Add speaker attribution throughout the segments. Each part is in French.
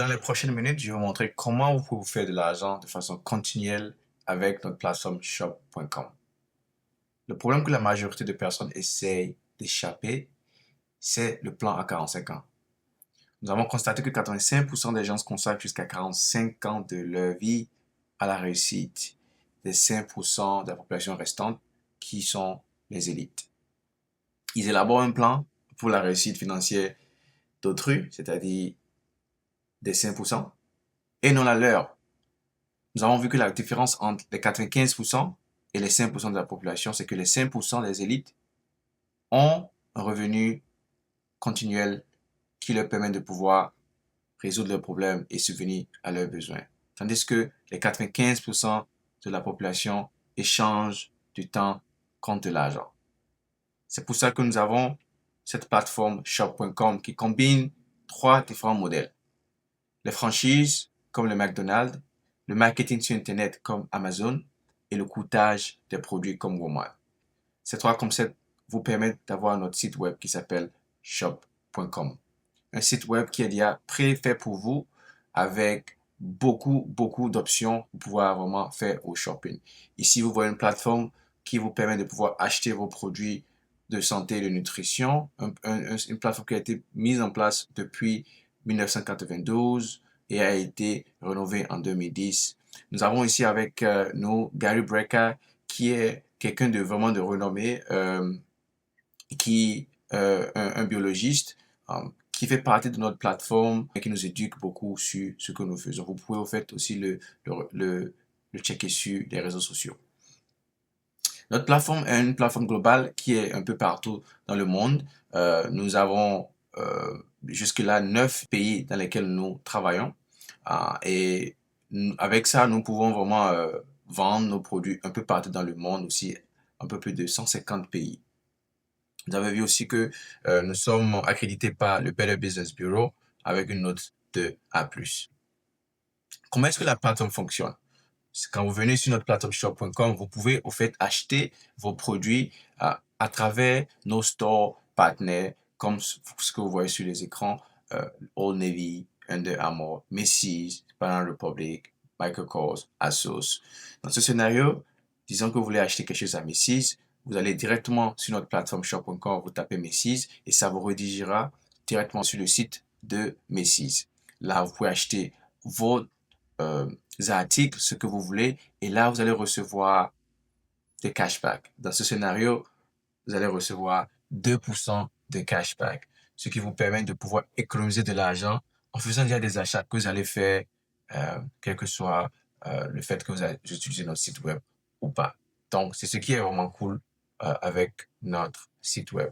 Speaker 1: Dans les prochaines minutes, je vais vous montrer comment vous pouvez faire de l'argent de façon continuelle avec notre plateforme shop.com. Le problème que la majorité de personnes essayent d'échapper, c'est le plan à 45 ans. Nous avons constaté que 85% des gens se consacrent jusqu'à 45 ans de leur vie à la réussite des 5% de la population restante qui sont les élites. Ils élaborent un plan pour la réussite financière d'autrui, c'est-à-dire des 5%, et non la leur. Nous avons vu que la différence entre les 95% et les 5% de la population, c'est que les 5% des élites ont un revenu continuel qui leur permet de pouvoir résoudre leurs problèmes et subvenir à leurs besoins. Tandis que les 95% de la population échangent du temps contre de l'argent. C'est pour ça que nous avons cette plateforme shop.com qui combine trois différents modèles. Les franchises, comme le McDonald's, le marketing sur Internet comme Amazon et le coûtage des produits comme Walmart. Ces trois concepts vous permettent d'avoir notre site web qui s'appelle shop.com. Un site web qui est déjà pré-fait pour vous avec beaucoup d'options pour pouvoir vraiment faire au shopping. Ici, vous voyez une plateforme qui vous permet de pouvoir acheter vos produits de santé et de nutrition. Une plateforme qui a été mise en place depuis 1992 et a été rénovée en 2010. Nous avons ici avec nous Gary Brecker, qui est quelqu'un de vraiment de renommé, un biologiste qui fait partie de notre plateforme et qui nous éduque beaucoup sur ce que nous faisons. Vous pouvez au fait aussi le checker sur les réseaux sociaux. Notre plateforme est une plateforme globale qui est un peu partout dans le monde. Nous avons jusque-là 9 pays dans lesquels nous travaillons. Et avec ça, nous pouvons vraiment vendre nos produits un peu partout dans le monde aussi, un peu plus de 150 pays. Vous avez vu aussi que nous sommes accrédités par le Better Business Bureau avec une note de A+. Comment est-ce que la plateforme fonctionne? Quand vous venez sur notre plateforme shop.com, vous pouvez au fait acheter vos produits à travers nos stores partenaires, comme ce que vous voyez sur les écrans, Old Navy, Under Armour, Macy's, Banana Republic, Michael Kors, ASOS. Dans ce scénario, disons que vous voulez acheter quelque chose à Macy's, vous allez directement sur notre plateforme shop.com, vous tapez Macy's et ça vous redirigera directement sur le site de Macy's. Là, vous pouvez acheter vos articles, ce que vous voulez, et là, vous allez recevoir des cashbacks. Dans ce scénario, vous allez recevoir 2% de cashback, ce qui vous permet de pouvoir économiser de l'argent en faisant déjà des achats que vous allez faire, quel que soit le fait que vous allez utiliser notre site web ou pas. Donc, c'est ce qui est vraiment cool avec notre site web.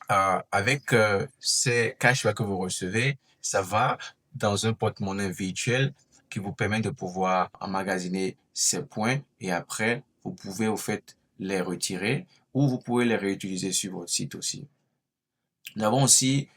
Speaker 1: Avec ces cashbacks que vous recevez, ça va dans un porte-monnaie virtuel qui vous permet de pouvoir emmagasiner ces points et après, vous pouvez au fait les retirer ou vous pouvez les réutiliser sur votre site aussi. Nous avons aussi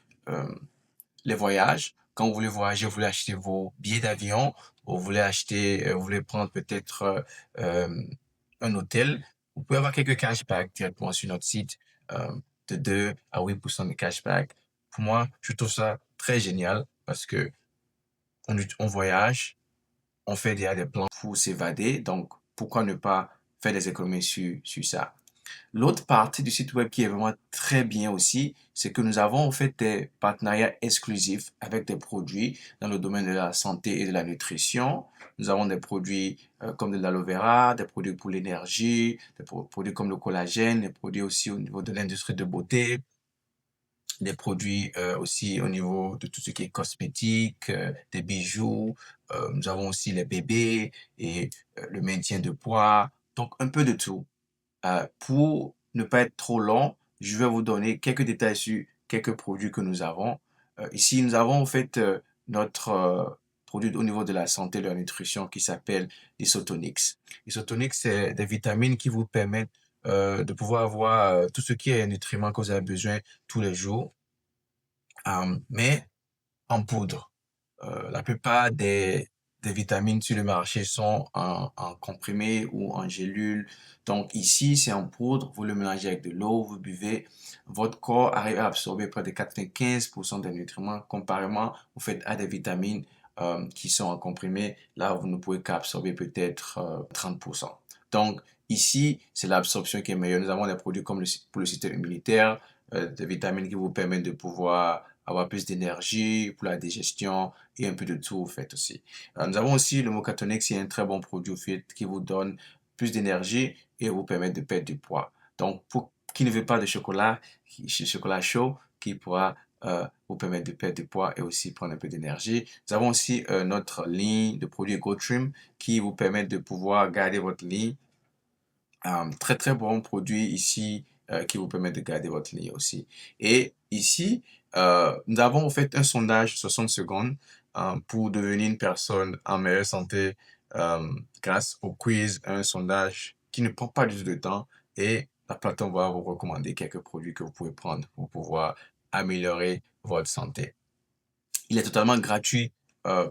Speaker 1: les voyages. Quand vous voulez voyager, vous voulez acheter vos billets d'avion, vous voulez acheter, vous voulez prendre peut-être un hôtel, vous pouvez avoir quelques cashbacks directement sur notre site de 2 à 8% de cashback. Pour moi, je trouve ça très génial parce que on voyage, on fait déjà des plans pour s'évader, donc pourquoi ne pas faire des économies sur ça? L'autre partie du site web qui est vraiment très bien aussi, c'est que nous avons en fait des partenariats exclusifs avec des produits dans le domaine de la santé et de la nutrition. Nous avons des produits comme de l'aloe vera, des produits pour l'énergie, des produits comme le collagène, des produits aussi au niveau de l'industrie de beauté, des produits aussi au niveau de tout ce qui est cosmétique, des bijoux. Nous avons aussi les bébés et le maintien de poids. Donc un peu de tout. Pour ne pas être trop long, je vais vous donner quelques détails sur quelques produits que nous avons. Ici, nous avons en fait notre produit au niveau de la santé et de la nutrition qui s'appelle l'Isotonix. L'Isotonix, c'est des vitamines qui vous permettent de pouvoir avoir tout ce qui est nutriments que vous avez besoin tous les jours, mais en poudre. La plupart des vitamines sur le marché sont en comprimé ou en gélule. Donc ici, c'est en poudre, vous le mélangez avec de l'eau, vous buvez, votre corps arrive à absorber près de 95% des nutriments. Comparément, vous faites à des vitamines qui sont en comprimé, là, vous ne pouvez qu'absorber peut-être 30%. Donc ici, c'est l'absorption qui est meilleure. Nous avons des produits comme pour le système immunitaire, des vitamines qui vous permettent de pouvoir avoir plus d'énergie pour la digestion et un peu de tout, au fait, aussi. Nous avons aussi le Mochatonix, c'est un très bon produit, au fait, qui vous donne plus d'énergie et vous permet de perdre du poids. Donc, pour qui ne veut pas de chocolat, chocolat chaud, qui pourra vous permettre de perdre du poids et aussi prendre un peu d'énergie. Nous avons aussi notre ligne de produits GoTrim qui vous permet de pouvoir garder votre ligne. Très très bon produit ici qui vous permet de garder votre ligne aussi. Et ici, nous avons fait un sondage 60 secondes pour devenir une personne en meilleure santé grâce au quiz, un sondage qui ne prend pas du tout de temps et la plateforme va vous recommander quelques produits que vous pouvez prendre pour pouvoir améliorer votre santé. Il est totalement gratuit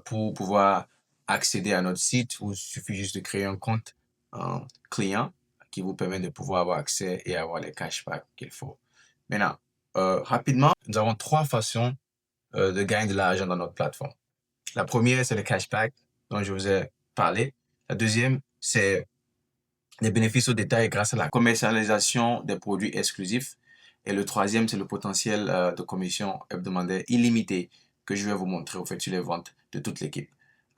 Speaker 1: pour pouvoir accéder à notre site. Il suffit juste de créer un compte client qui vous permet de pouvoir avoir accès et avoir les cashbacks qu'il faut. Maintenant, rapidement, nous avons trois façons de gagner de l'argent dans notre plateforme. La première, c'est le cashback dont je vous ai parlé. La deuxième, c'est les bénéfices au détail grâce à la commercialisation des produits exclusifs. Et le troisième, c'est le potentiel de commission hebdomadaire illimité que je vais vous montrer au fait sur les ventes de toute l'équipe.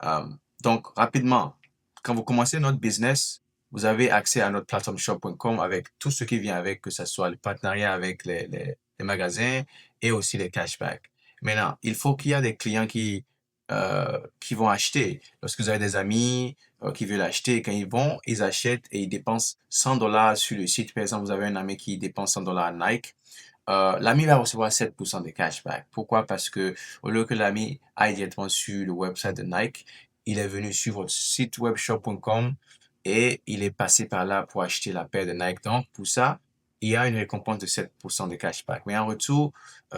Speaker 1: Euh, donc, rapidement, quand vous commencez notre business, vous avez accès à notre plateforme shop.com avec tout ce qui vient avec, que ce soit le partenariat avec les magasins et aussi les cashbacks. Maintenant, il faut qu'il y ait des clients qui vont acheter. Lorsque vous avez des amis, qui veulent acheter. Quand ils vont, ils achètent et ils dépensent 100 dollars sur le site. Par exemple, vous avez un ami qui dépense 100 dollars à Nike. L'ami va recevoir 7% de cashback. Pourquoi? Parce que au lieu que l'ami aille directement sur le website de Nike, il est venu sur votre site webshop.com et il est passé par là pour acheter la paire de Nike. Donc, pour ça, il y a une récompense de 7% de cashback. Mais en retour,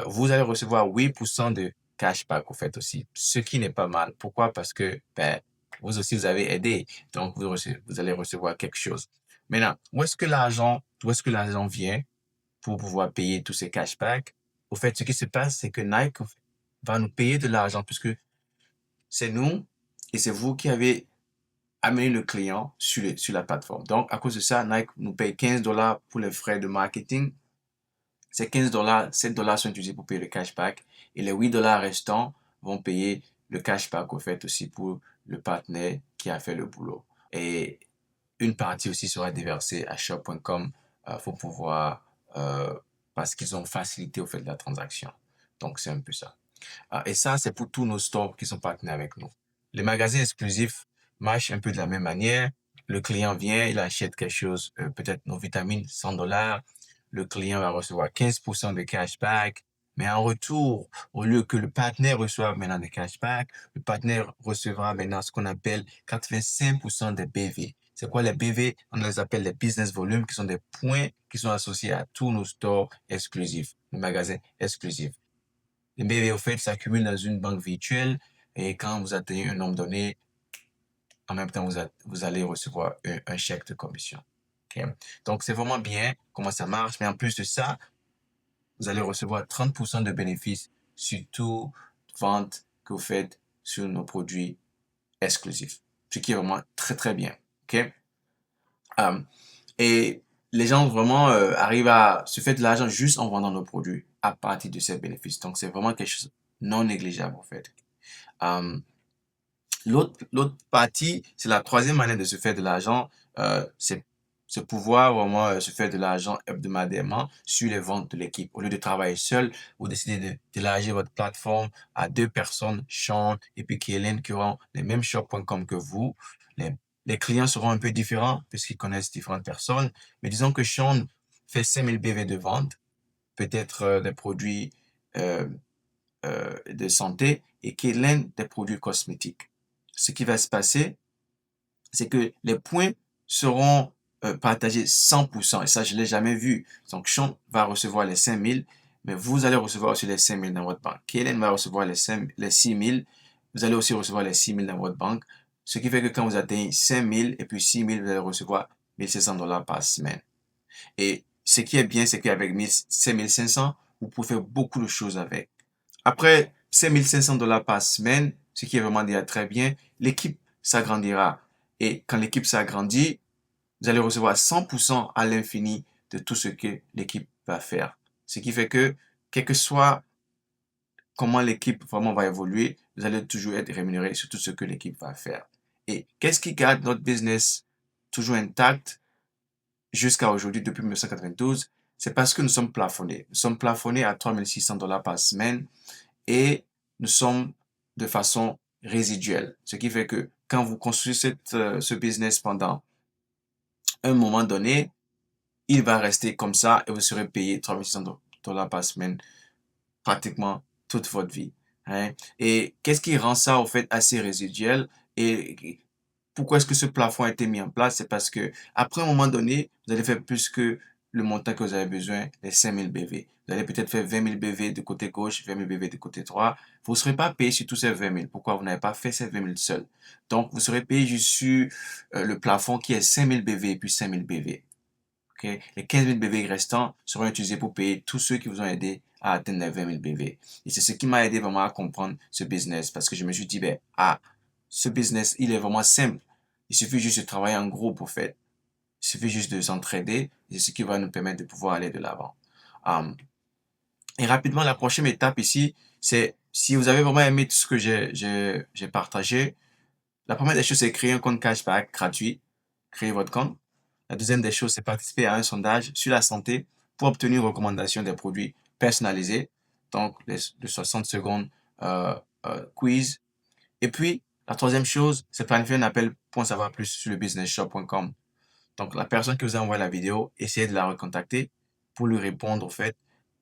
Speaker 1: vous allez recevoir 8% de cashback, au fait, aussi. Ce qui n'est pas mal. Pourquoi? Parce que, ben, vous aussi, vous avez aidé. Donc, vous allez recevoir quelque chose. Maintenant, d'où est-ce que l'argent vient pour pouvoir payer tous ces cashbacks? Au fait, ce qui se passe, c'est que Nike va nous payer de l'argent puisque c'est nous et c'est vous qui avez amené le client sur la plateforme. Donc, à cause de ça, Nike nous paye 15 dollars pour les frais de marketing. Ces 15 dollars, 7 dollars sont utilisés pour payer le cashback et les 8 dollars restants vont payer le cashback au fait aussi pour le partenaire qui a fait le boulot. Et une partie aussi sera déversée à shop.com pour pouvoir, parce qu'ils ont facilité au fait de la transaction. Donc, c'est un peu ça. Et ça, c'est pour tous nos stores qui sont partenaires avec nous. Les magasins exclusifs marchent un peu de la même manière. Le client vient, il achète quelque chose, peut-être nos vitamines, 100 dollars. Le client va recevoir 15% de cashback. Mais en retour, au lieu que le partenaire reçoive maintenant des cashbacks, le partenaire recevra maintenant ce qu'on appelle 85% des BV. C'est quoi les BV? On les appelle les business volumes, qui sont des points qui sont associés à tous nos stores exclusifs, nos magasins exclusifs. Les BV, au fait, s'accumulent dans une banque virtuelle et quand vous atteignez un nombre donné, en même temps, vous allez recevoir un chèque de commission. Okay? Donc, c'est vraiment bien comment ça marche. Mais en plus de ça, vous allez recevoir 30% de bénéfices sur toute vente que vous faites sur nos produits exclusifs. Ce qui est vraiment très, très bien. OK? Et les gens vraiment arrivent à se faire de l'argent juste en vendant nos produits à partir de ces bénéfices. Donc, c'est vraiment quelque chose de non négligeable, en fait. Um, l'autre partie, c'est la troisième manière de se faire de l'argent, c'est pouvoir vraiment se faire de l'argent hebdomadairement sur les ventes de l'équipe. Au lieu de travailler seul, vous décidez d'élargir votre plateforme à deux personnes, Sean et puis Kaylin, qui auront les mêmes shop.com que vous. Les, les clients seront un peu différents puisqu'ils connaissent différentes personnes. Mais disons que Sean fait 5000 BV de vente, peut-être des produits euh, de santé et Kaylin des produits cosmétiques. Ce qui va se passer, c'est que les points seront partagés 100%. Et ça, je ne l'ai jamais vu. Donc, Sean va recevoir les 5000, mais vous allez recevoir aussi les 5000 dans votre banque. Kaylin va recevoir les 6 000. Vous allez aussi recevoir les 6 000 dans votre banque. Ce qui fait que quand vous atteignez 5 000 et puis 6 000, vous allez recevoir 1 500 $ par semaine. Et ce qui est bien, c'est qu'avec 5 500, vous pouvez faire beaucoup de choses avec. Après 5 500 $ par semaine, ce qui est vraiment déjà très bien, l'équipe s'agrandira. Et quand l'équipe s'agrandit, vous allez recevoir 100% à l'infini de tout ce que l'équipe va faire. Ce qui fait que, quel que soit comment l'équipe vraiment va évoluer, vous allez toujours être rémunéré sur tout ce que l'équipe va faire. Et qu'est-ce qui garde notre business toujours intact jusqu'à aujourd'hui, depuis 1992? C'est parce que nous sommes plafonnés. Nous sommes plafonnés à 3 600 $ par semaine et nous sommes de façon résiduelle. Ce qui fait que quand vous construisez ce business pendant un moment donné, il va rester comme ça et vous serez payé 3 600 $ par semaine pratiquement toute votre vie. Hein. Et qu'est-ce qui rend ça, au fait, assez résiduel? Et pourquoi est-ce que ce plafond a été mis en place? C'est parce que après un moment donné, vous allez faire plus que le montant que vous avez besoin, les 5000 BV. Vous allez peut-être faire 20 000 BV de côté gauche, 20 000 BV de côté droit. Vous ne serez pas payé sur tous ces 20 000. Pourquoi? Vous n'avez pas fait ces 20 000 seul. Donc, vous serez payé juste sur le plafond qui est 5000 BV et puis 5000 BV. Okay? Les 15 000 BV restants seront utilisés pour payer tous ceux qui vous ont aidé à atteindre les 20 000 BV. Et c'est ce qui m'a aidé vraiment à comprendre ce business parce que je me suis dit, ben, ce business, il est vraiment simple. Il suffit juste de travailler en groupe, au fait. Il suffit juste de s'entraider. C'est ce qui va nous permettre de pouvoir aller de l'avant. Et rapidement, la prochaine étape ici, c'est si vous avez vraiment aimé tout ce que j'ai partagé, la première des choses, c'est créer un compte cashback gratuit. Créer votre compte. La deuxième des choses, c'est participer à un sondage sur la santé pour obtenir une recommandation des produits personnalisés. Donc, le 60 secondes quiz. Et puis, la troisième chose, c'est planifier un appel pour en savoir plus sur le businessshop.com. Donc, la personne qui vous a envoyé la vidéo, essayez de la recontacter pour lui répondre, au fait,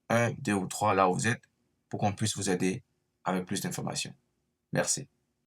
Speaker 1: un, deux ou trois, là où vous êtes, pour qu'on puisse vous aider avec plus d'informations. Merci.